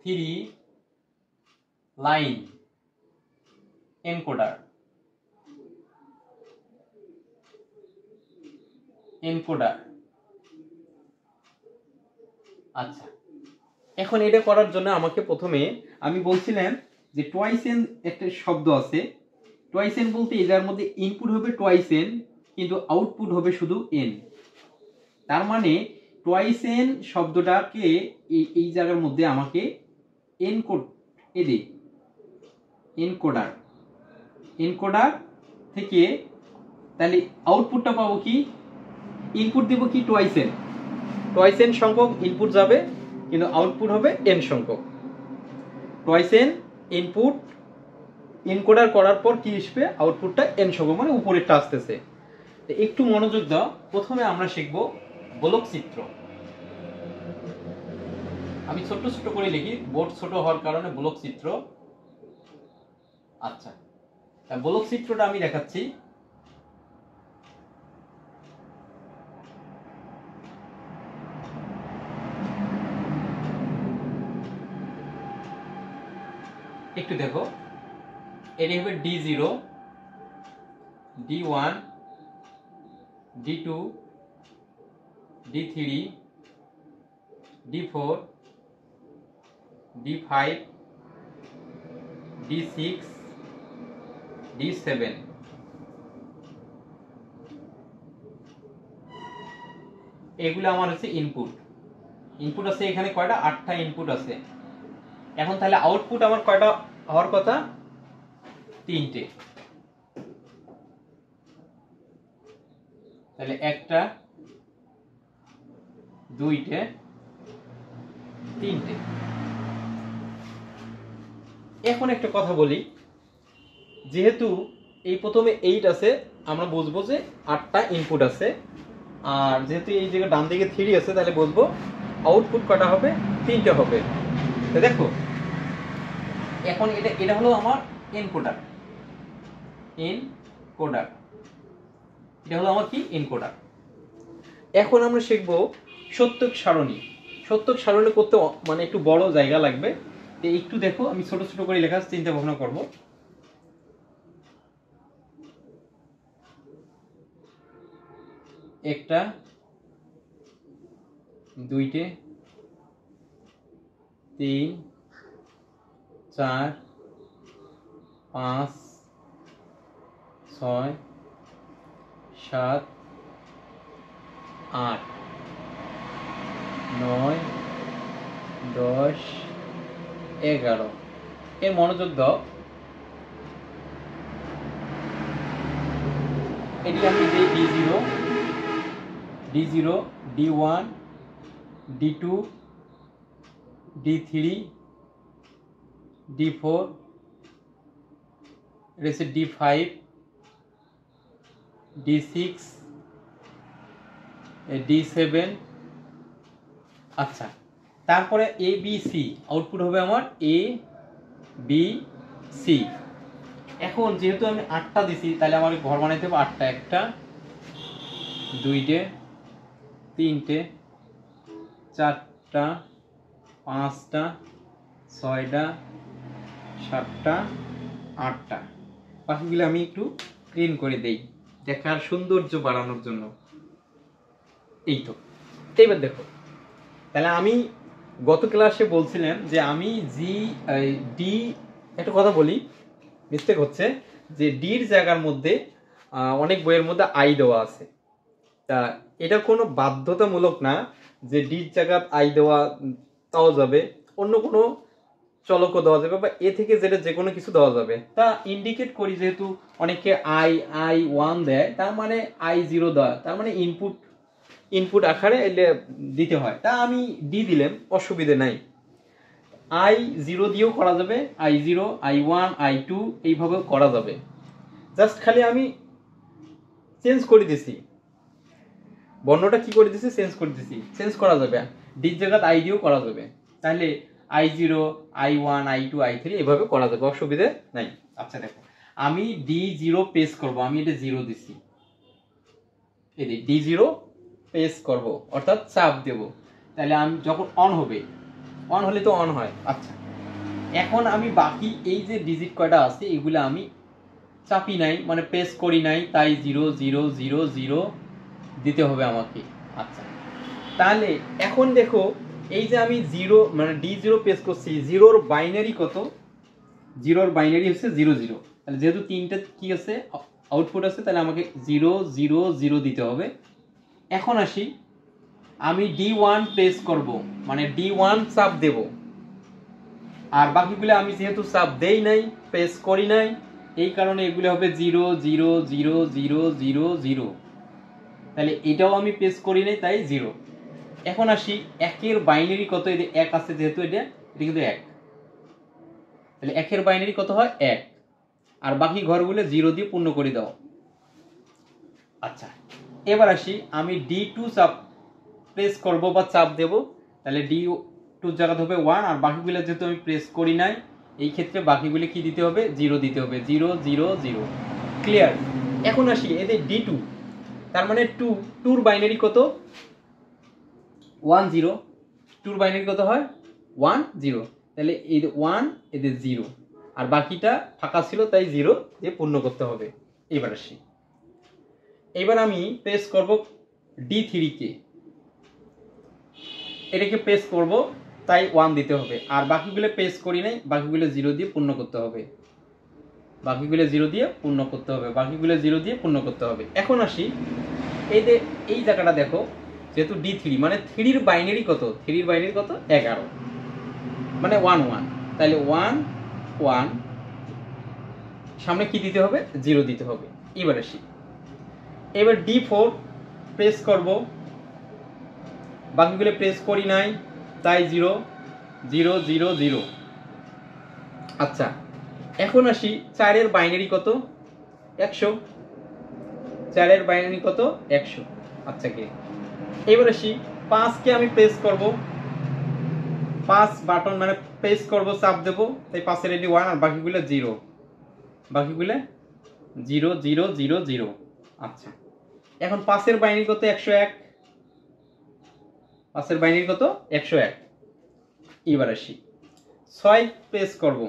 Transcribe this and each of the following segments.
3 line encoder আচ্ছা, এখন এটা করার জন্য আমাকে প্রথমে আমি বলছিলাম যে টুয়াইস এন একটা শব্দ আছে। টুয়াইস এন বলতে এটার মধ্যে ইনপুট হবে টুয়াইস এন, কিন্তু আউটপুট হবে শুধু এন। তার মানে টুয়াইস এন শব্দটাকে এই জায়গার মধ্যে আমাকে এনকোডার থেকে তাহলে আউটপুটটা পাবো কি, ইনপুট দেব কি টুয়াইস এন সংখ্যক ইনপুট যাবে, কিন্তু আউটপুট হবে এন সংখ্যক। টুয়াইস এন ইনপুট এনকোডার করার পর কি আসবে, আউটপুটটা এন সংখ্যক, মানে উপরেরটা আসতেছে। একটু মনোযোগ দাও। প্রথমে আমরা শিখব বলক চিত্র। আমি ছোট ছোট করে লিখি, বোর্ড ছোট হওয়ার কারণে বলক চিত্র। আচ্ছা, বলক চিত্রটা আমি দেখাচ্ছি। একটু দেখো, এটি হবে D0, D1, D2, D3, D4, D5, D6, D7। এগুলো আমার হচ্ছে ইনপুট আছে এখানে কয়টা, 8টা ইনপুট আছে। এখন তাহলে আউটপুট আমার কয়টা হওয়ার কথা, 3টে। তাহলে 1টা 2টে 3টে। এখন একটা কথা বলি, যেহেতু এই প্রথমে 8 আছে, আমরা বুঝবো যে 8টা ইনপুট আছে, আর যেহেতু এই জায়গায় ডান দিকে 3 আছে, তাহলে বুঝবো আউটপুট কটা হবে, 3টে হবে। তো দেখো, এখন এটা হলো আমার এনকোডার, এটা হলো আমার কি, এনকোডার। এখন আমরা শিখবো সত্যক সারণী। সত্যক সারণী করতে মানে একটু বড় জায়গা লাগবে, তো একটু দেখো, আমি ছোট ছোট করে লেখার চিন্তা ভাবনা করব। একটা 2টে 3 4 5 6 7 8 9 10 11। এর মনোযোগ দাও, এটি আমি যে D0, D1, D2, D3, D4, এসে D5, D6, D7। আচ্ছা, তারপরে ABC, আউটপুট হবে আমার ABC। এখন যেহেতু আমি 8টা দিছি, তাহলে আমার ঘর বানাইতে হবে 8টা। 1টা 2টে 3টে 4টা 5টা 6টা 7টা 8টা। বাকিগুলো আমি একটু ক্লিন করে দেই দেখার সৌন্দর্য বাড়ানোর জন্য। এই তো, এইবার দেখো, তাহলে আমি গত ক্লাসে বলছিলাম যে আমি ডি, একটা কথা বলি, মিস্টেক হচ্ছে যে ডির জায়গার মধ্যে অনেক বইয়ের মধ্যে আই দেওয়া আছে। তা এটা কোনো বাধ্যতামূলক না যে ডির জায়গা আই দেওয়া তাও যাবে, অন্য কোনো চলকও দেওয়া যাবে, বা এ থেকে যেটা যে কোনো কিছু দেওয়া যাবে। তা ইন্ডিকেট করি, যেহেতু অনেকে I1 দেয়, তার মানে I0 দেয়, তার মানে ইনপুট আকারে এলে দিতে হয়। তা আমি ডি দিলাম, অসুবিধে নাই। I0 দিয়েও করা যাবে, I0, I1, I2 এইভাবেও করা যাবে। জাস্ট খালি আমি চেঞ্জ করে দিছি, বর্ণটা কি করে দিছি, চেঞ্জ করে দিছি। চেঞ্জ করা যাবে, ডির জায়গায় আই দিয়েও করা যাবে। তাহলে I0, I1, I2, I3 এভাবে করা যাবে, অসুবিধে নাই। আচ্ছা দেখো, আমি D0 পেস করব, আমি এটা 0 দিছি, এই D0 পেস করব, অর্থাৎ চাপ দেব। তাহলে আমি যখন অন হবে, অন হলে তো অন হয়। আচ্ছা, এখন আমি বাকি এই যে ডিজিট কয়টা আছে এগুলো আমি চাপি নাই, মানে প্রেস করি নাই, তাই 0 0 0 0 দিতে হবে আমাকে। আচ্ছা, তাহলে এখন দেখো এই যে আমি 0 মানে D0 প্রেস করছি, 0-র বাইনারি কত? 0-র বাইনারি হচ্ছে 0 0। তাহলে যেহেতু তিনটা কি আছে আউটপুট আছে, তাহলে আমাকে 0 0 0 দিতে হবে। এখন আসি, আমি D1 প্রেস করব, মানে D1 চাপ দেব, আর বাকিগুলো আমি যেহেতু চাপ দেই নাই, প্রেস করি নাই, এই কারণে এগুলো হবে 0 0 0 0 0 0। তাহলে এটাও আমি প্রেস করি নাই, তাই 0। এখন আসি, একের বাইনারি কত? এটা 1 আছে, যেহেতু এটা কিন্তু 1, তাহলে একের বাইনারি কত হয়? 1। আর বাকি ঘরগুলো 0 দিয়ে পূর্ণ করে দাও। আচ্ছা, এবার আসি, আমি D2 চাপ প্রেস করব বা চাপ দেব, তাহলে D2 জায়গাতে হবে 1, আর বাকিগুলো যেহেতু আমি প্রেস করি নাই, এই ক্ষেত্রে বাকিগুলো কি দিতে হবে? 0 দিতে হবে। 0 0 0। ক্লিয়ার? এখন আসি এদের D2, তার মানে 2-র বাইনারি কত? 1 0। 2-র বাইনারি কত হয়? 1 0। তাহলে এই 1 এদের 0, আর বাকিটা ফাঁকা ছিল, তাই 0 দিয়ে পূর্ণ করতে হবে। এবার আসি, এবার আমি প্রেস করব D3 কে, এটাকে প্রেস করব, তাই 1 দিতে হবে। আর বাকিগুলো প্রেস করি নাই, বাকিগুলো 0 দিয়ে পূর্ণ করতে হবে। বাকিগুলো 0 দিয়ে পূর্ণ করতে হবে। বাকিগুলো 0 দিয়ে পূর্ণ করতে হবে। এখন আসি, এই জায়গাটা দেখো, যেহেতু D3 মানে 3-র বাইনারি কত? 3-র বাইনারি কত? 11, মানে 1 1। তাহলে 1 1, সামনে কি দিতে হবে? 0 দিতে হবে। এবার আসি, এবার D4 প্রেস করব, বাকিগুলো প্রেস করি নাই, তাই 0 0 0 0। আচ্ছা, এখন আসি, 4-এর বাইনারি কত? 100। 4-এর বাইনারি কত? 100। আচ্ছা, কে এবার আসি, 5-কে আমি প্রেস করব, 5 বাটন মানে প্রেস করব, চাপ দেব, তাই 5-এর এটি 1, আর বাকিগুলো 0, বাকিগুলো 0 0 0 0। আচ্ছা, এখন 5-এর বাইনারি কত? 101। 5-এর বাইনারি কত? 101। এবার আসি, 6 প্রেস করব,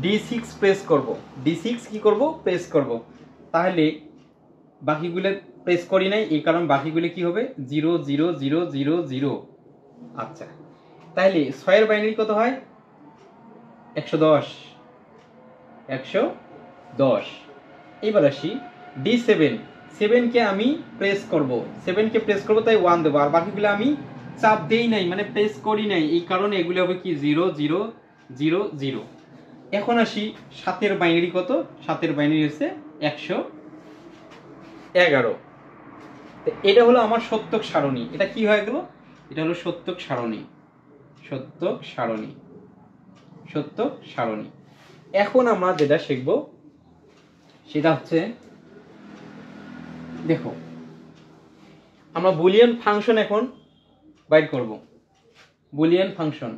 D6 প্রেস করব, D6 কি করব? প্রেস করব। তাহলে বাকিগুলো প্রেস করি নাই, এই কারণে বাকিগুলো কি হবে? 0 0 0 0 0। আচ্ছা, তাহলে 6-এর বাইনারি কত হয়? 110 110। এবার আসি, D7, 7-কে আমি প্রেস করব, 7-কে প্রেস করব, তাই 1 দেবো, আর বাকিগুলো আমি চাপ দেই নাই, মানে প্রেস করি নাই, এই কারণে এগুলো হবে কি? 0 0 0 0। এখন আসি, 7-এর বাইনারি কত? 7-এর বাইনারি হচ্ছে 111। এটা হলো আমার সত্যক সারণী। এটা কি হয়ে গেল? এটা হলো সত্যক সারণী। সত্যক সারণী, সত্যক সারণী। এখন আমরা যেটা শিখব সেটা হচ্ছে, দেখো, আমরা বুলিয়ান ফাংশন এখন বাইর করব। বুলিয়ান ফাংশন,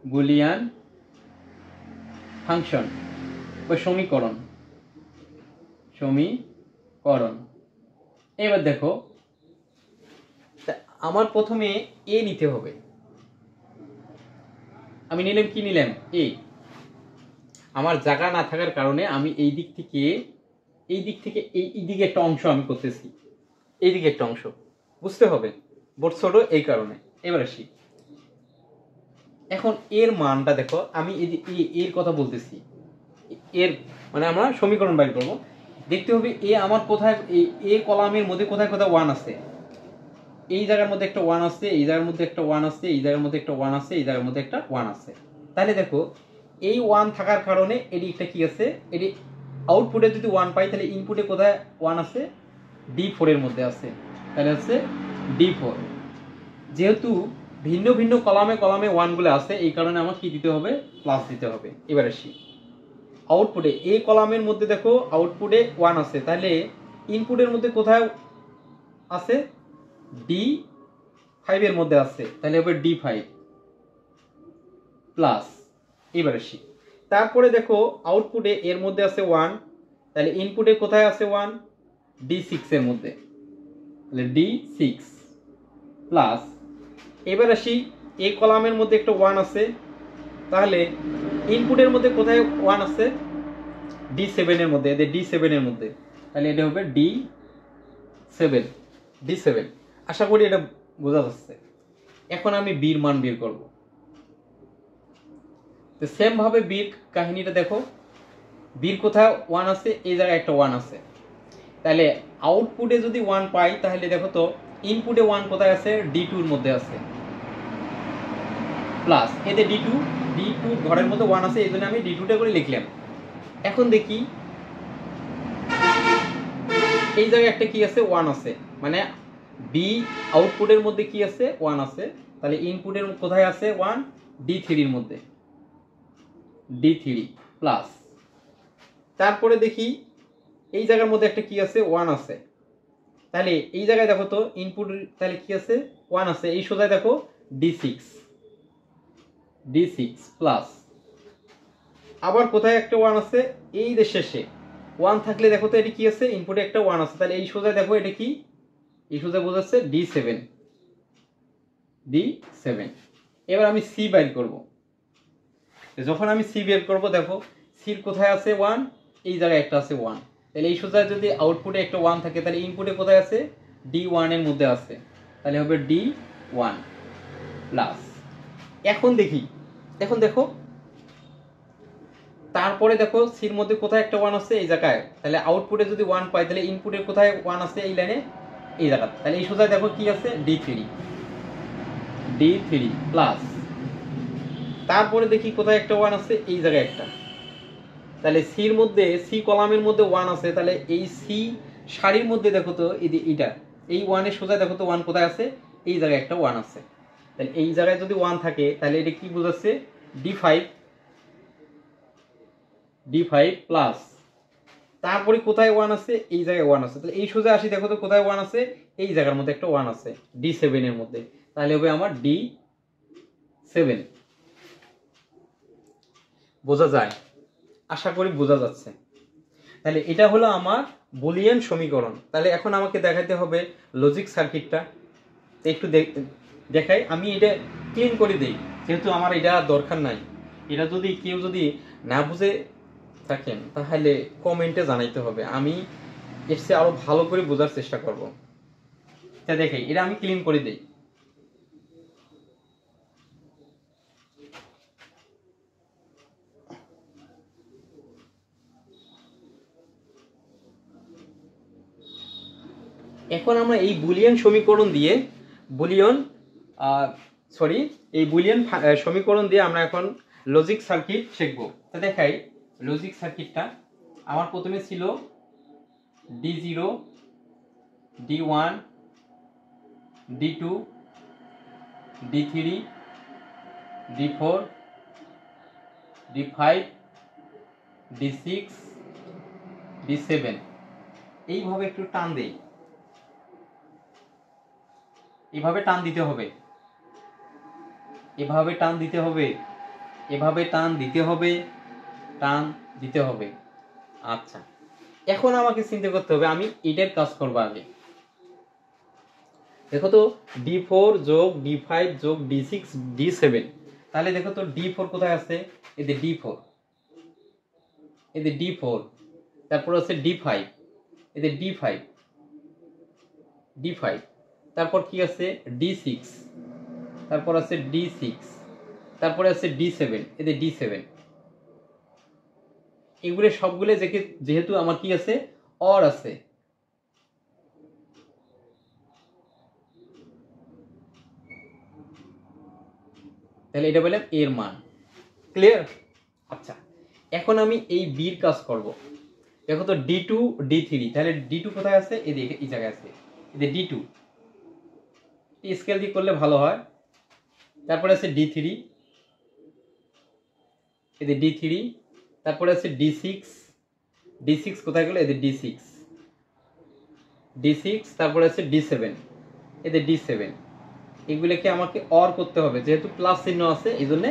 বুলিয়ান ফাংশন বা সমীকরণ, সমীকরণ। এবার দেখো, আমার প্রথমে এ নিতে হবে। আমি নিলাম, কি নিলাম? এ। আমার জায়গা না থাকার কারণে আমি এই দিক থেকে এই দিকে একটা অংশ আমি করতেছি, এই দিকে একটা অংশ, বুঝতে হবে, বোর্ড ছোট, এই কারণে। এবার আসি, এখন এর মানটা দেখো, আমি এর কথা বলতেছি, এর মানে আমরা সমীকরণ বাইর করব। দেখতে হবে এ আমার কোথায়, এ কলামের মধ্যে কোথায় কোথায় 1 আছে। এই জায়গার মধ্যে একটা 1 আছে, এই জায়গার মধ্যে একটা 1 আছে, এই জায়গার মধ্যে একটা 1 আছে, এই জায়গার মধ্যে একটা 1 আছে। তাহলে দেখো, এই 1 থাকার কারণে এটি একটা কি আছে, এটি আউটপুটে যদি 1 পাই, তাহলে ইনপুটে কোথায় 1 আছে? D4 এর মধ্যে আছে, তাহলে হচ্ছে D4। যেহেতু ভিন্ন ভিন্ন কলামে কলামে 1 গুলো আছে, এই কারণে আমার কি দিতে হবে? প্লাস দিতে হবে। এবার আসি, আউটপুটে এই কলামের মধ্যে দেখো আউটপুটে 1 আছে, তাহলে ইনপুটের মধ্যে কোথায় আছে? D5 এর মধ্যে আছে, তাহলে হবে D5 প্লাস। এবার আসি, তারপরে দেখো আউটপুটে এর মধ্যে আছে 1, তাহলে ইনপুটে কোথায় আছে 1? D6 এর মধ্যে, তাহলে D6 প্লাস। এবার আসি এই কলামের মধ্যে একটা 1 আছে, তাহলে ইনপুটের মধ্যে কোথায় 1 আছে? D7 এর মধ্যে, এদের D7 এর মধ্যে, তাহলে এটা হবে D7। আশা করি এটা বোঝা যাচ্ছে। এখন আমি বির মান বের করব। তো সেম ভাবে বির কাহিনীটা দেখো, বির কোথায় 1 আছে? এই জায়গায় একটা 1 আছে, তাহলে আউটপুটে যদি 1 পাই তাহলে দেখো তো ইনপুটে 1 কোথায় আছে? D2 এর মধ্যে আছে, প্লাস এতে D2 ঘরের মধ্যে 1 আছে, এই জন্য আমি D2টা করে লিখলাম। এখন দেখি এই জায়গায় একটা কি আছে? 1 আছে, মানে বি আউটপুটের মধ্যে কি আছে? 1 আছে, তাহলে ইনপুটের কোথায় আছে 1? D3 এর মধ্যে, D3 প্লাস, তারপরে দেখি এই জায়গার মধ্যে একটা কি আছে? 1 আছে, তাহলে এই জায়গায় দেখো তো ইনপুট তাহলে কি আছে? 1 আছে, এই সোজায় দেখো D6 প্লাস, আবার কোথায় একটা 1 আছে? এই যে শেষে 1 থাকলে দেখো তো এটা কি আছে? ইনপুটে একটা 1 আছে, তাহলে এই সোজায় দেখো এটা কি? এই সোজা বোঝাচ্ছে D7। এবার আমি সি বের করব। যখন আমি সি বের করব দেখো সির কোথায় আছে 1? এই জায়গায় একটা আছে 1, তাহলে এই সোজা যদি আউটপুটে একটা 1 থাকে তাহলে ইনপুটে কোথায় আছে? D1 এর মধ্যে আছে, তাহলে হবে D1 প্লাস। এখন দেখো তারপরে দেখো সির মধ্যে কোথায় একটা 1 আছে? এই জায়গায়, তাহলে আউটপুটে যদি 1 পাই তাহলে ইনপুটের কোথায় 1 আছে? এই লাইনে, এই জায়গা, তাহলে এই সোজা দেখো কি আছে? D3 প্লাস, তারপরে দেখি কোথায় একটা 1 আছে? এই জায়গায় একটা, তাহলে সির মধ্যে, সি কলামের মধ্যে 1 আছে, তাহলে এই সি সারির মধ্যে দেখো তো এইটা, এই 1 এর সোজা দেখো তো 1 কোথায় আছে? এই জায়গায় একটা 1 আছে, তাহলে এই জায়গায় যদি 1 থাকে তাহলে এটা কি বোঝাচ্ছে? D5 প্লাস, তারপরে কোথায় 1 আছে? এই জায়গায় 1 আছে, তাহলে এই সোজা আসি দেখো তো কোথায় 1 আছে? এই জায়গার মধ্যে একটা 1 আছে D7 এর মধ্যে, তাহলে হবে আমার D7। বোঝা যায়? আশা করি বোঝা যাচ্ছে। তাহলে এটা হলো আমার বুলিয়ান সমীকরণ। তাহলে এখন আমাকে দেখাতে হবে লজিক সার্কিটটা, একটু দেখাই। আমি এটা ক্লিন করে দেই, যেহেতু আমার এটা দরকার নাই। এটা যদি কেউ যদি না বুঝে থাকেন তাহলে কমেন্টে জানাইতে হবে, আমি এর চেয়ে আরো ভালো করে বোঝার চেষ্টা করব। তা দেখে এটা আমি ক্লিন করে দেই। এখন আমরা এই বুলিয়ান সমীকরণ দিয়ে সমীকরণ দিয়ে আমরা এখন লজিক সার্কিট শিখব। তা দেখাই লজিক সার্কিটটা। আমার প্রথমে ছিল D0, D1, D2, D3, D4, D5, D6, D7। এইভাবে একটু টান দেই, এভাবে টান দিতে হবে, এভাবে টান দিতে হবে, এভাবে টান দিতে হবে, টান দিতে হবে। আচ্ছা, এখন আমাকে চিন্তা করতে হবে আমি এটার কাজ করবো আগে। দেখো তো D4 যোগ D5 যোগ D6 D7, তাহলে দেখো তো D4 কোথায় আছে? এতে D4, এতে D4, তারপর আছে D5, এতে D5, তারপর কি আছে? D6, তারপর আছে D6, তারপরে আছে D7, এতে D7। এগুলো সবগুলো যেহেতু আমার কি আছে? অর আছে, তাহলে এটা বললাম এর মান। ক্লিয়ার? আচ্ছা, এখন আমি এই বির কাজ করব। দেখো তো D2 D3, তাহলে D2 কোথায় আছে? এদিকে এই জায়গায় আছে, এদিকে D2, স্কেল দিয়ে করলে ভালো হয়। তারপরে আছে D3, এদিকে D3, তারপরে আছে D6 কোথায় গেল? এদিকে D6, তারপরে আছে D7, এদিকে D7। এগুলোকে আমাকে অর করতে হবে, যেহেতু প্লাস চিহ্ন আছে এই জন্য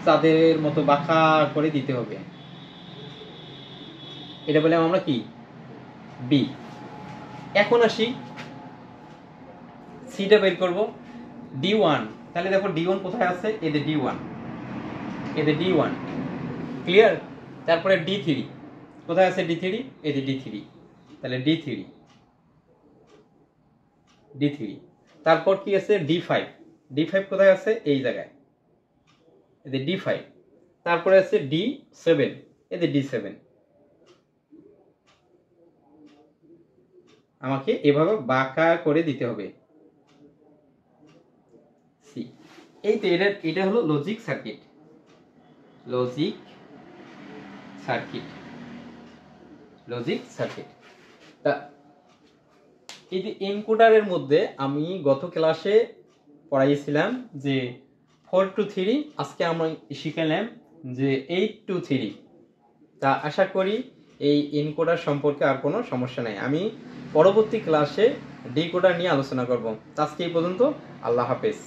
চাঁদের মতো বাঁকা করে দিতে হবে। এটা বললাম আমরা কি? বি। এখন আসি সিটা বের করব। D1, তাহলে দেখো D1 কোথায় আছে, এই যে D1, এই যে D1, ক্লিয়ার। তারপরে D3 কোথায় আছে, D3, এই যে D3, তাহলে D3, D3। তারপর কি আছে, D5, D5 কোথায় আছে, এই জায়গায়, এই যে D5। তারপরে আছে D7, এই যে D7। আমাকে এভাবে বাঁকা করে দিতে হবে। সি, এই তো এটা হলো logic circuit, logic circuit, logic circuit. তা এই যে এনকোডারের মধ্যে আমি গত ক্লাসে পড়াইছিলাম যে 4 to 3, আজকে আমরা শিখালাম যে 8 to 3। তা আশা করি এই এনকোডার সম্পর্কে আর কোনো সমস্যা নাই। আমি পরবর্তী ক্লাসে ডিকোডার নিয়ে আলোচনা করব। আজকে এই পর্যন্ত, আল্লাহ হাফেজ।